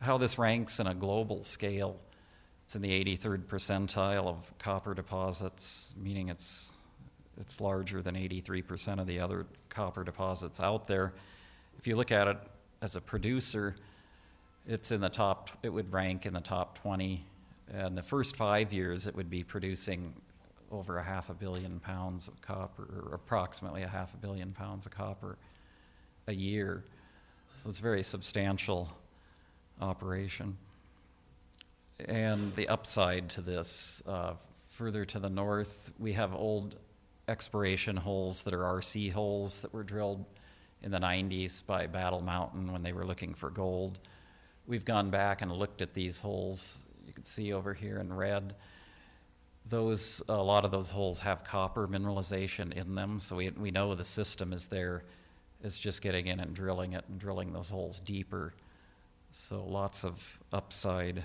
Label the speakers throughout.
Speaker 1: how this ranks in a global scale, it's in the 83rd percentile of copper deposits, meaning it's larger than 83% of the other copper deposits out there. If you look at it as a producer, it would rank in the top 20. And the first 5 years, it would be producing over 500 million pounds of copper, or approximately 500 million pounds of copper a year. So it's a very substantial operation. And the upside to this, further to the north, we have old exploration holes that are RC holes that were drilled in the 90s by Battle Mountain when they were looking for gold. We've gone back and looked at these holes. You can see over here in red. A lot of those holes have copper mineralization in them, so we know the system is there. It's just getting in and drilling it and drilling those holes deeper. So lots of upside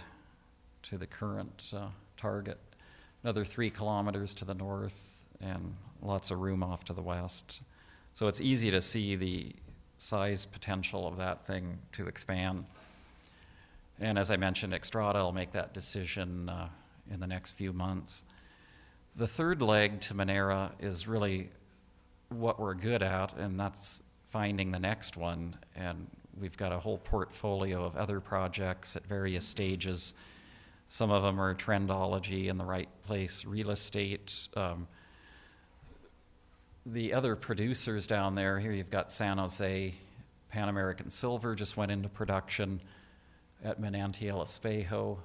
Speaker 1: to the current target. Another 3 kilometers to the north and lots of room off to the west. So it's easy to see the size potential of that thing to expand. And as I mentioned, Xstrata will make that decision in the next few months. The third leg to Minera is really what we're good at, and that's finding the next one. And we've got a whole portfolio of other projects at various stages. Some of them are trendology, in the right place, real estate. The other producers down there, here you've got San Jose, Pan American Silver just went into production at Manantial Espejo.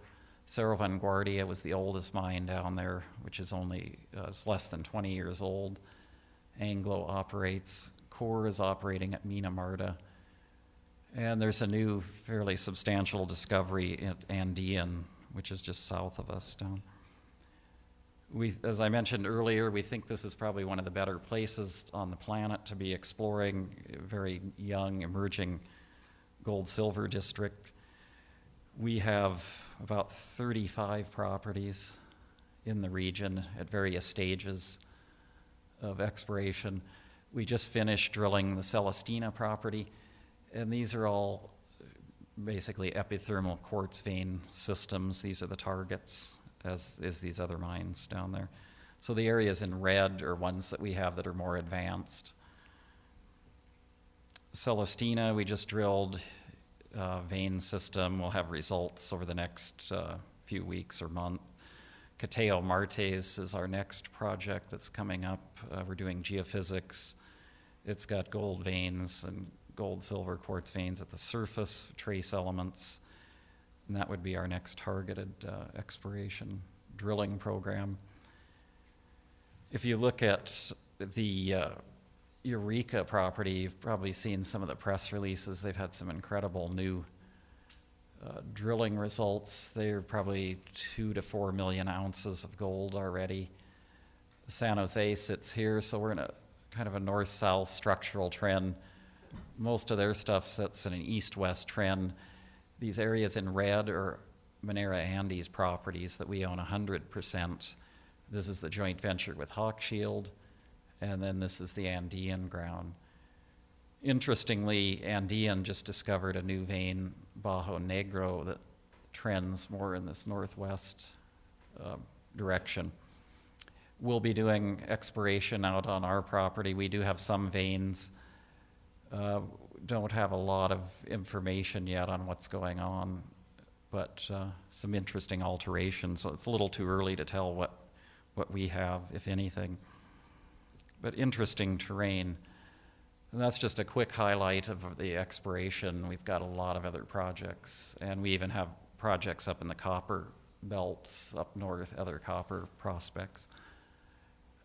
Speaker 1: Cerro Vanguardia was the oldest mine down there, which is only is less than 20 years old. Anglo operates. Coeur is operating at Mina Marta. And there's a new, fairly substantial discovery at Andean, which is just south of us down. As I mentioned earlier, we think this is probably one of the better places on the planet to be exploring a very young, emerging gold-silver district. We have about 35 properties in the region at various stages of exploration. We just finished drilling the Celestina property, and these are all basically epithermal quartz vein systems. These are the targets, as is these other mines down there. So the areas in red are ones that we have that are more advanced. Celestina, we just drilled vein system. We'll have results over the next few weeks or month. Cateo Martes is our next project that's coming up. We're doing geophysics. It's got gold veins and gold, silver, quartz veins at the surface, trace elements, and that would be our next targeted exploration drilling program. If you look at the Eureka property, you've probably seen some of the press releases. They've had some incredible new drilling results. They're probably 2 to 4 million ounces of gold already. San Jose sits here, so we're in a kind of a north-south structural trend. Most of their stuff sits in an east-west trend. These areas in red are Minera Andes properties that we own 100%. This is the joint venture with Hawkshield, and then this is the Andean ground. Interestingly, Andean just discovered a new vein, Bajo Negro, that trends more in this northwest direction. We'll be doing exploration out on our property. We do have some veins. Don't have a lot of information yet on what's going on, but some interesting alterations. So it's a little too early to tell what we have, if anything. But interesting terrain. And that's just a quick highlight of the exploration. We've got a lot of other projects, and we even have projects up in the copper belts up north, other copper prospects.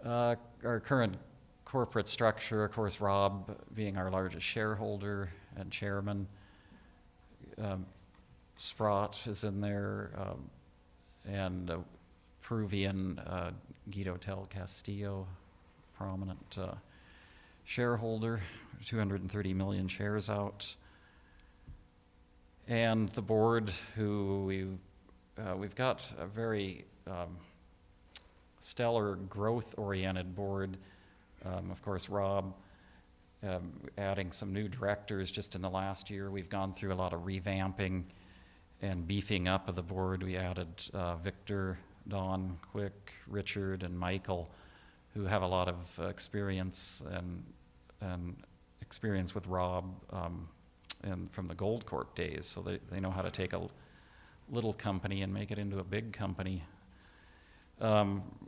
Speaker 1: Our current corporate structure, of course, Rob being our largest shareholder and chairman. Sprott is in there, and Peruvian Guido Tel Castillo, prominent shareholder, 230 million shares out. And the board, who we've got a very stellar growth-oriented board. Of course, Rob adding some new directors just in the last year. We've gone through a lot of revamping And beefing up of the board, we added Victor, Don, Quick, Richard, and Michael, who have a lot of experience and experience with Rob and from the Goldcorp days. So they know how to take a little company and make it into a big company.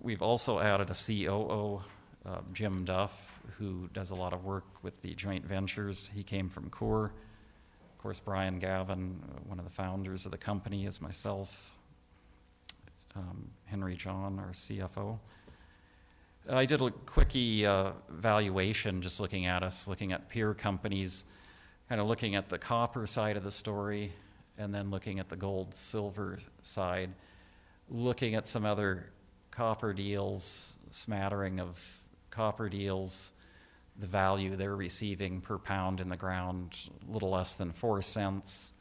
Speaker 1: We've also added a COO, Jim Duff, who does a lot of work with the joint ventures. He came from Coeur. Of course, Brian Gavin, one of the founders of the company, is myself. Henry John, our CFO. I did a quickie valuation, just looking at peer companies, kind of looking at the copper side of the story, and then looking at the gold silver side, looking at some other copper deals, smattering of copper deals, the value they're receiving per pound in the ground, a little less than 4 cents.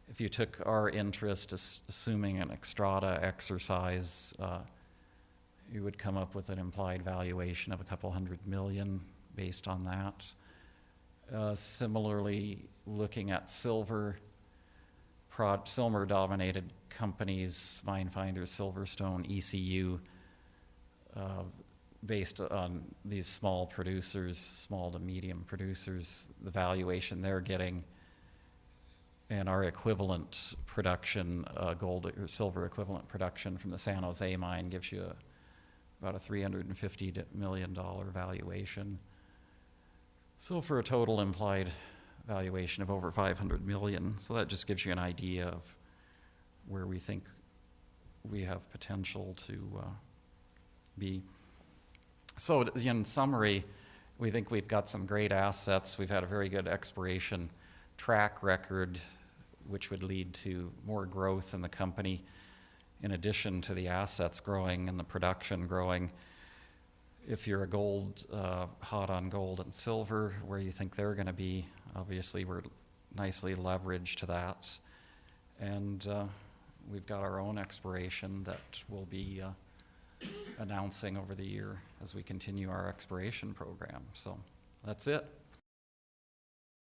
Speaker 1: If you took our interest, assuming an Xstrata exercise, you would come up with an implied valuation of $200 million based on that. Similarly, looking at silver-dominated companies, Minefinder, Silverstone, ECU, based on these small producers, small to medium producers, the valuation they're getting, and our equivalent production, gold or silver equivalent production from the San Jose mine gives you about a $350 million valuation. So for a total implied valuation of over $500 million. So that just gives you an idea of where we think we have potential to be. So in summary, we think we've got some great assets. We've had a very good exploration track record, which would lead to more growth in the company, in addition to the assets growing and the production growing. If you're a gold, hot on gold and silver, where you think they're going to be, obviously we're nicely leveraged to that. And we've got our own exploration that we'll be announcing over the year as we continue our exploration program. So that's it.